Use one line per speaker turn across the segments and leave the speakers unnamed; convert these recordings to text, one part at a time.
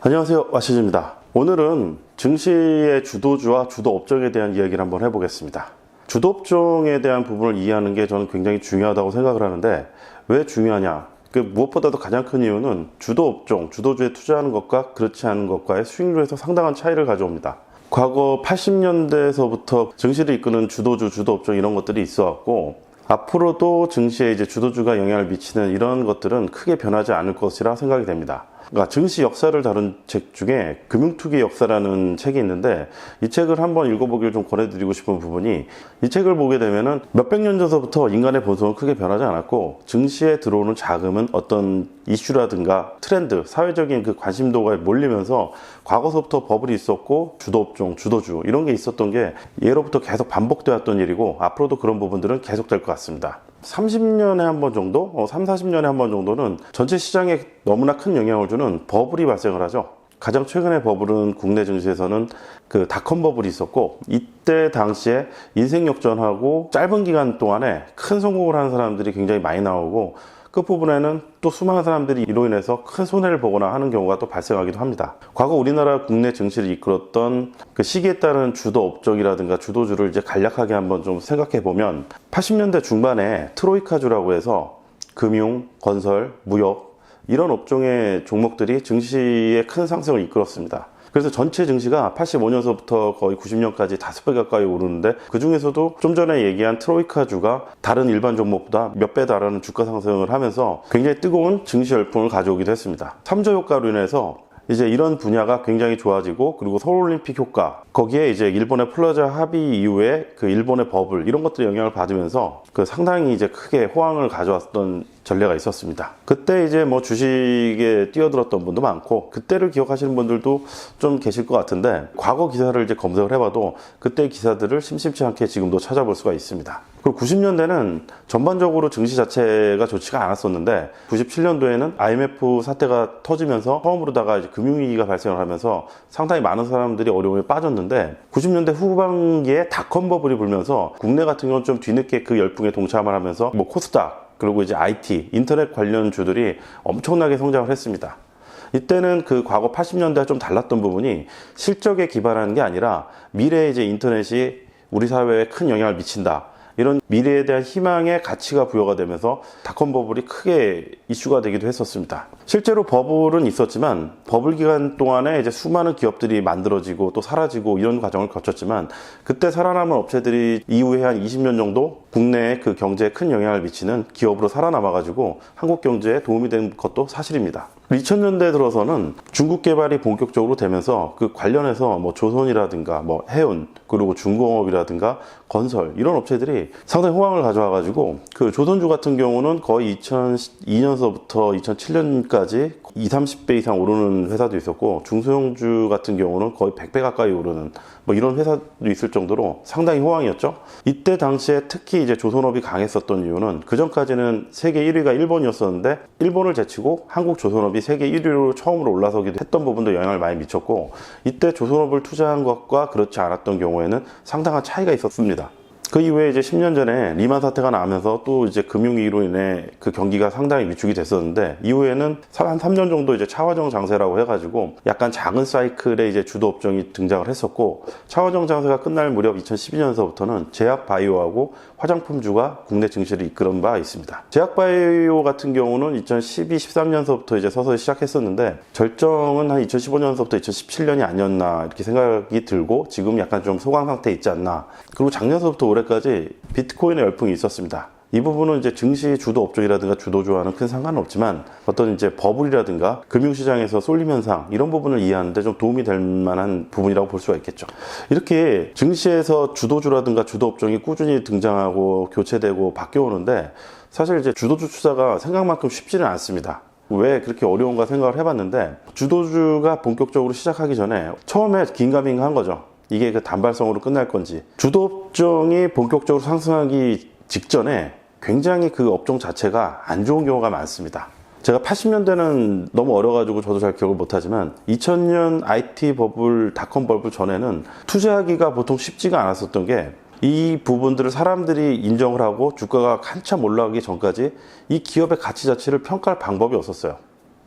안녕하세요, 와시즈입니다. 오늘은 증시의 주도주와 주도업종에 대한 이야기를 한번 해보겠습니다. 주도업종에 대한 부분을 이해하는 게 저는 굉장히 중요하다고 생각을 하는데, 왜 중요하냐? 무엇보다도 가장 큰 이유는 주도업종, 주도주에 투자하는 것과 그렇지 않은 것과의 수익률에서 상당한 차이를 가져옵니다. 과거 80년대에서부터 증시를 이끄는 주도주, 주도업종 이런 것들이 있어왔고, 앞으로도 증시에 이제 주도주가 영향을 미치는 이런 것들은 크게 변하지 않을 것이라 생각이 됩니다. 그러니까 증시 역사를 다룬 책 중에 금융투기 역사라는 책이 있는데, 이 책을 한번 읽어보기를 좀 권해드리고 싶은 부분이, 이 책을 보게 되면은 몇백 년 전서부터 인간의 본성은 크게 변하지 않았고, 증시에 들어오는 자금은 어떤 이슈라든가 트렌드, 사회적인 그 관심도가 몰리면서 과거서부터 버블이 있었고, 주도업종, 주도주 이런 게 있었던 게 예로부터 계속 반복되었던 일이고, 앞으로도 그런 부분들은 계속될 것 같습니다. 30년에 한 번 정도, 3, 40년에 한 번 정도는 전체 시장에 너무나 큰 영향을 주는 버블이 발생을 하죠. 가장 최근의 버블은 국내 증시에서는 그 닷컴 버블이 있었고, 이때 당시에 인생 역전하고 짧은 기간 동안에 큰 성공을 하는 사람들이 굉장히 많이 나오고, 끝부분에는 또 수많은 사람들이 이로 인해서 큰 손해를 보거나 하는 경우가 또 발생하기도 합니다. 과거 우리나라 국내 증시를 이끌었던 그 시기에 따른 주도 업종이라든가 주도주를 이제 간략하게 한번 좀 생각해 보면, 80년대 중반에 트로이카주라고 해서 금융, 건설, 무역 이런 업종의 종목들이 증시의 큰 상승을 이끌었습니다. 그래서 전체 증시가 85년서부터 거의 90년까지 5배 가까이 오르는데, 그 중에서도 좀 전에 얘기한 트로이카주가 다른 일반 종목보다 몇 배 달하는 주가 상승을 하면서 굉장히 뜨거운 증시 열풍을 가져오기도 했습니다. 3조 효과로 인해서 이제 이런 분야가 굉장히 좋아지고, 그리고 서울올림픽 효과, 거기에 이제 일본의 플라자 합의 이후에 그 일본의 버블 이런 것들이 영향을 받으면서 그 상당히 이제 크게 호황을 가져왔던 전례가 있었습니다. 그때 이제 뭐 주식에 뛰어들었던 분도 많고, 그때를 기억하시는 분들도 좀 계실 것 같은데, 과거 기사를 이제 검색을 해봐도 그때 기사들을 심심치 않게 지금도 찾아볼 수가 있습니다. 그리고 90년대는 전반적으로 증시 자체가 좋지가 않았었는데, 97년도에는 IMF 사태가 터지면서 처음으로다가 이제 금융위기가 발생을 하면서 상당히 많은 사람들이 어려움에 빠졌는데, 90년대 후반기에 닷컴 버블이 불면서 국내 같은 경우는 좀 뒤늦게 그 열풍에 동참을 하면서 뭐 코스닥, 그리고 이제 IT, 인터넷 관련 주들이 엄청나게 성장을 했습니다. 이때는 그 과거 80년대와 좀 달랐던 부분이 실적에 기반하는 게 아니라 미래에 이제 인터넷이 우리 사회에 큰 영향을 미친다, 이런 미래에 대한 희망의 가치가 부여가 되면서 닷컴 버블이 크게 이슈가 되기도 했었습니다. 실제로 버블은 있었지만, 버블 기간 동안에 이제 수많은 기업들이 만들어지고 또 사라지고 이런 과정을 거쳤지만, 그때 살아남은 업체들이 이후에 한 20년 정도 국내의 그 경제에 큰 영향을 미치는 기업으로 살아남아가지고 한국 경제에 도움이 된 것도 사실입니다. 2000년대 들어서는 중국 개발이 본격적으로 되면서 그 관련해서 뭐 조선이라든가 뭐 해운, 그리고 중공업이라든가 건설 이런 업체들이 상당히 호황을 가져와가지고, 그 조선주 같은 경우는 거의 2002년서부터 2007년까지 20-30배 이상 오르는 회사도 있었고, 중소형주 같은 경우는 거의 100배 가까이 오르는 뭐 이런 회사도 있을 정도로 상당히 호황이었죠. 이때 당시에 특히 이제 조선업이 강했었던 이유는, 그 전까지는 세계 1위가 일본이었었는데 일본을 제치고 한국 조선업이 세계 1위로 처음으로 올라서기도 했던 부분도 영향을 많이 미쳤고, 이때 조선업을 투자한 것과 그렇지 않았던 경우에는 상당한 차이가 있었습니다. 그 이후에 이제 10년 전에 리만 사태가 나면서 또 이제 금융위기로 인해 그 경기가 상당히 위축이 됐었는데, 이후에는 한 3년 정도 이제 차화정 장세라고 해가지고 약간 작은 사이클의 이제 주도 업종이 등장을 했었고, 차화정 장세가 끝날 무렵 2012년서부터는 제약바이오하고 화장품주가 국내 증시를 이끌은 바 있습니다. 제약바이오 같은 경우는 2012, 13년서부터 이제 서서히 시작했었는데, 절정은 한 2015년서부터 2017년이 아니었나 이렇게 생각이 들고, 지금 약간 좀 소강 상태에 있지 않나. 그리고 작년서부터 올해까지 비트코인의 열풍이 있었습니다. 이 부분은 이제 증시 주도 업종이라든가 주도주와는 큰 상관은 없지만, 어떤 이제 버블이라든가 금융시장에서 쏠림 현상 이런 부분을 이해하는데 좀 도움이 될 만한 부분이라고 볼 수가 있겠죠. 이렇게 증시에서 주도주라든가 주도 업종이 꾸준히 등장하고 교체되고 바뀌어오는데, 사실 이제 주도주 투자가 생각만큼 쉽지는 않습니다. 왜 그렇게 어려운가 생각을 해봤는데, 주도주가 본격적으로 시작하기 전에 처음에 긴가민가한 거죠. 이게 그 단발성으로 끝날 건지. 주도업종이 본격적으로 상승하기 직전에 굉장히 그 업종 자체가 안 좋은 경우가 많습니다. 제가 80년대는 너무 어려가지고 저도 잘 기억을 못하지만, 2000년 IT 버블, 닷컴 버블 전에는 투자하기가 보통 쉽지가 않았었던 게, 이 부분들을 사람들이 인정을 하고 주가가 한참 올라가기 전까지 이 기업의 가치 자체를 평가할 방법이 없었어요.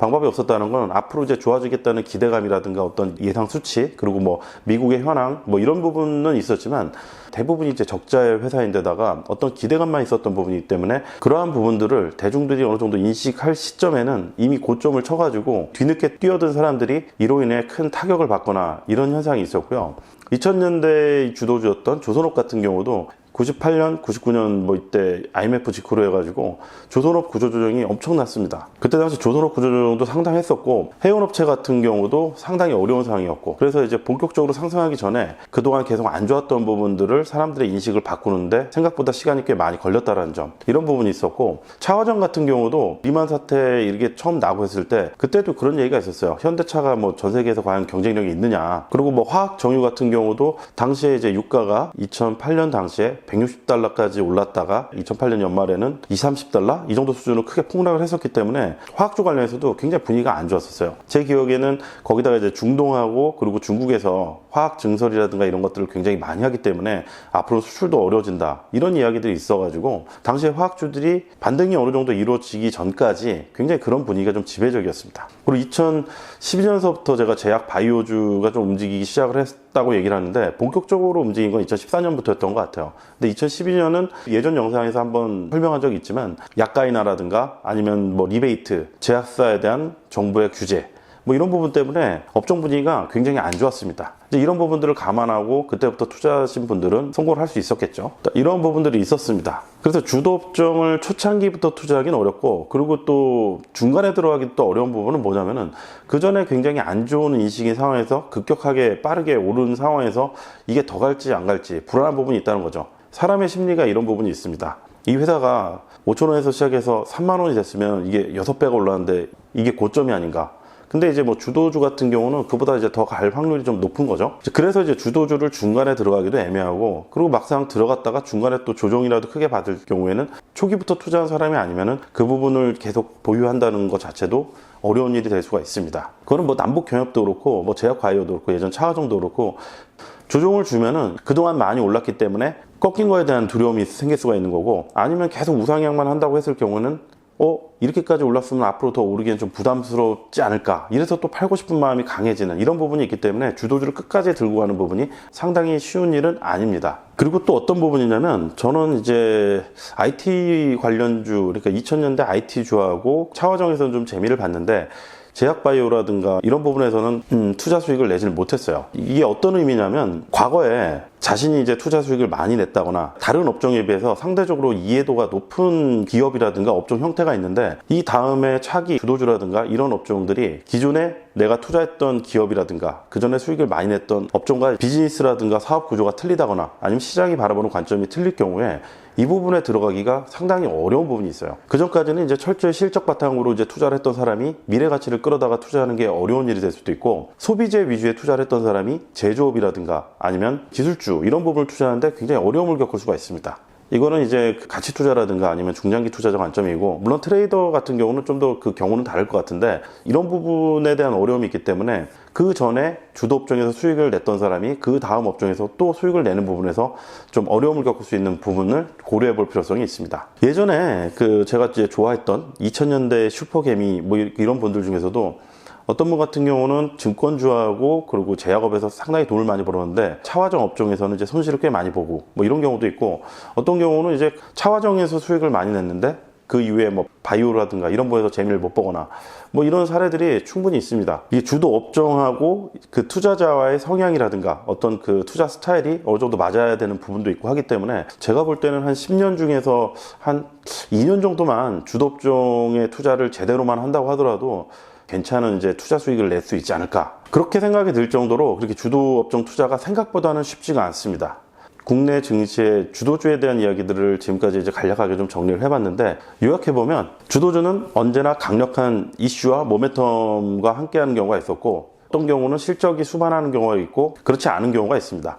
방법이 없었다는 건 앞으로 이제 좋아지겠다는 기대감이라든가 어떤 예상 수치, 그리고 뭐 미국의 현황 뭐 이런 부분은 있었지만 대부분이 이제 적자의 회사인데다가 어떤 기대감만 있었던 부분이기 때문에 그러한 부분들을 대중들이 어느 정도 인식할 시점에는 이미 고점을 쳐가지고 뒤늦게 뛰어든 사람들이 이로 인해 큰 타격을 받거나 이런 현상이 있었고요. 2000년대 주도주였던 조선업 같은 경우도 98년, 99년 뭐 이때 IMF 직후로 해가지고 조선업 구조조정이 엄청났습니다. 그때 당시 조선업 구조조정도 상당했었고 해운업체 같은 경우도 상당히 어려운 상황이었고, 그래서 이제 본격적으로 상승하기 전에 그동안 계속 안 좋았던 부분들을 사람들의 인식을 바꾸는데 생각보다 시간이 꽤 많이 걸렸다는 점, 이런 부분이 있었고, 차화정 같은 경우도 리만 사태 이게 처음 나고 했을 때 그때도 그런 얘기가 있었어요. 현대차가 뭐 전 세계에서 과연 경쟁력이 있느냐. 그리고 뭐 화학 정유 같은 경우도 당시에 이제 유가가 2008년 당시에 160달러까지 올랐다가 2008년 연말에는 20, 30달러? 이 정도 수준으로 크게 폭락을 했었기 때문에 화학주 관련해서도 굉장히 분위기가 안 좋았었어요. 제 기억에는 거기다가 이제 중동하고 그리고 중국에서 화학 증설이라든가 이런 것들을 굉장히 많이 하기 때문에 앞으로 수출도 어려워진다, 이런 이야기들이 있어가지고 당시에 화학주들이 반등이 어느 정도 이루어지기 전까지 굉장히 그런 분위기가 좀 지배적이었습니다. 그리고 2012년서부터 제가 제약 바이오주가 좀 움직이기 시작을 했다고 얘기를 하는데 본격적으로 움직인 건 2014년부터였던 것 같아요. 근데 2012년은 예전 영상에서 한번 설명한 적이 있지만 약가인화라든가 아니면 뭐 리베이트, 제약사에 대한 정부의 규제 뭐 이런 부분 때문에 업종 분위기가 굉장히 안 좋았습니다. 이제 이런 부분들을 감안하고 그때부터 투자하신 분들은 성공을 할 수 있었겠죠. 이런 부분들이 있었습니다. 그래서 주도 업종을 초창기부터 투자하기는 어렵고, 그리고 또 중간에 들어가기 또 어려운 부분은 뭐냐면은 그 전에 굉장히 안 좋은 인식인 상황에서 급격하게 빠르게 오르는 상황에서 이게 더 갈지 안 갈지 불안한 부분이 있다는 거죠. 사람의 심리가 이런 부분이 있습니다. 이 회사가 5,000원에서 시작해서 30,000원이 됐으면 이게 6배가 올랐는데 이게 고점이 아닌가. 근데 이제 뭐 주도주 같은 경우는 그보다 이제 더 갈 확률이 좀 높은 거죠. 그래서 이제 주도주를 중간에 들어가기도 애매하고, 그리고 막상 들어갔다가 중간에 또 조정이라도 크게 받을 경우에는 초기부터 투자한 사람이 아니면은 그 부분을 계속 보유한다는 것 자체도 어려운 일이 될 수가 있습니다. 그거는 뭐 남북 경협도 그렇고 뭐 제약 바이오도 그렇고 예전 차화정도 그렇고 조정을 주면은 그동안 많이 올랐기 때문에 꺾인 거에 대한 두려움이 생길 수가 있는 거고, 아니면 계속 우상향만 한다고 했을 경우는 이렇게까지 올랐으면 앞으로 더 오르기엔 좀 부담스럽지 않을까, 이래서 또 팔고 싶은 마음이 강해지는 이런 부분이 있기 때문에 주도주를 끝까지 들고 가는 부분이 상당히 쉬운 일은 아닙니다. 그리고 또 어떤 부분이냐면, 저는 이제 IT 관련주, 그러니까 2000년대 IT주하고 차화정에서는 좀 재미를 봤는데 제약바이오라든가 이런 부분에서는 투자 수익을 내지는 못했어요. 이게 어떤 의미냐면, 과거에 자신이 이제 투자 수익을 많이 냈다거나 다른 업종에 비해서 상대적으로 이해도가 높은 기업이라든가 업종 형태가 있는데, 이 다음에 차기 주도주라든가 이런 업종들이 기존에 내가 투자했던 기업이라든가 그 전에 수익을 많이 냈던 업종과 비즈니스라든가 사업 구조가 틀리다거나 아니면 시장이 바라보는 관점이 틀릴 경우에 이 부분에 들어가기가 상당히 어려운 부분이 있어요. 그 전까지는 이제 철저히 실적 바탕으로 이제 투자를 했던 사람이 미래 가치를 끌어다가 투자하는 게 어려운 일이 될 수도 있고, 소비재 위주의 투자를 했던 사람이 제조업이라든가 아니면 기술주 이런 부분을 투자하는데 굉장히 어려움을 겪을 수가 있습니다. 이거는 이제 가치 투자라든가 아니면 중장기 투자적 관점이고, 물론 트레이더 같은 경우는 좀 더 그 경우는 다를 것 같은데, 이런 부분에 대한 어려움이 있기 때문에 그 전에 주도 업종에서 수익을 냈던 사람이 그 다음 업종에서 또 수익을 내는 부분에서 좀 어려움을 겪을 수 있는 부분을 고려해 볼 필요성이 있습니다. 예전에 제가 이제 좋아했던 2000년대 슈퍼개미 뭐 이런 분들 중에서도 어떤 분 같은 경우는 증권주하고 그리고 제약업에서 상당히 돈을 많이 벌었는데 차화정 업종에서는 이제 손실을 꽤 많이 보고 뭐 이런 경우도 있고, 어떤 경우는 이제 차화정에서 수익을 많이 냈는데 그 이후에 뭐 바이오라든가 이런 부분에서 재미를 못 보거나 뭐 이런 사례들이 충분히 있습니다. 이게 주도 업종하고 그 투자자와의 성향이라든가 어떤 그 투자 스타일이 어느 정도 맞아야 되는 부분도 있고 하기 때문에, 제가 볼 때는 한 10년 중에서 한 2년 정도만 주도 업종의 투자를 제대로만 한다고 하더라도 괜찮은 이제 투자 수익을 낼 수 있지 않을까, 그렇게 생각이 들 정도로 그렇게 주도 업종 투자가 생각보다는 쉽지가 않습니다. 국내 증시의 주도주에 대한 이야기들을 지금까지 이제 간략하게 좀 정리를 해봤는데, 요약해보면 주도주는 언제나 강력한 이슈와 모멘텀과 함께하는 경우가 있었고, 어떤 경우는 실적이 수반하는 경우가 있고 그렇지 않은 경우가 있습니다.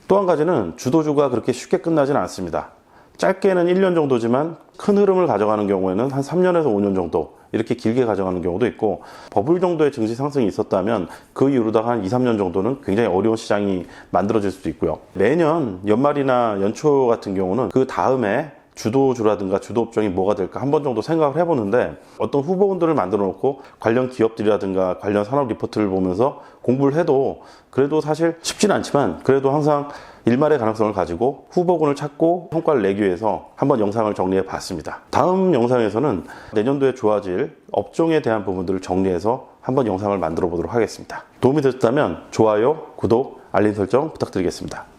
또 한 가지는 주도주가 그렇게 쉽게 끝나지는 않습니다. 짧게는 1년 정도지만 큰 흐름을 가져가는 경우에는 한 3년에서 5년 정도 이렇게 길게 가져가는 경우도 있고, 버블 정도의 증시 상승이 있었다면 그 이후로다가 한 2, 3년 정도는 굉장히 어려운 시장이 만들어질 수도 있고요. 매년 연말이나 연초 같은 경우는 그 다음에 주도주라든가 주도업종이 뭐가 될까 한 번 정도 생각을 해보는데, 어떤 후보군들을 만들어 놓고 관련 기업들이라든가 관련 산업 리포트를 보면서 공부를 해도 그래도 사실 쉽진 않지만, 그래도 항상 일말의 가능성을 가지고 후보군을 찾고 성과를 내기 위해서 한번 영상을 정리해 봤습니다. 다음 영상에서는 내년도에 좋아질 업종에 대한 부분들을 정리해서 한번 영상을 만들어 보도록 하겠습니다. 도움이 되셨다면 좋아요, 구독, 알림 설정 부탁드리겠습니다.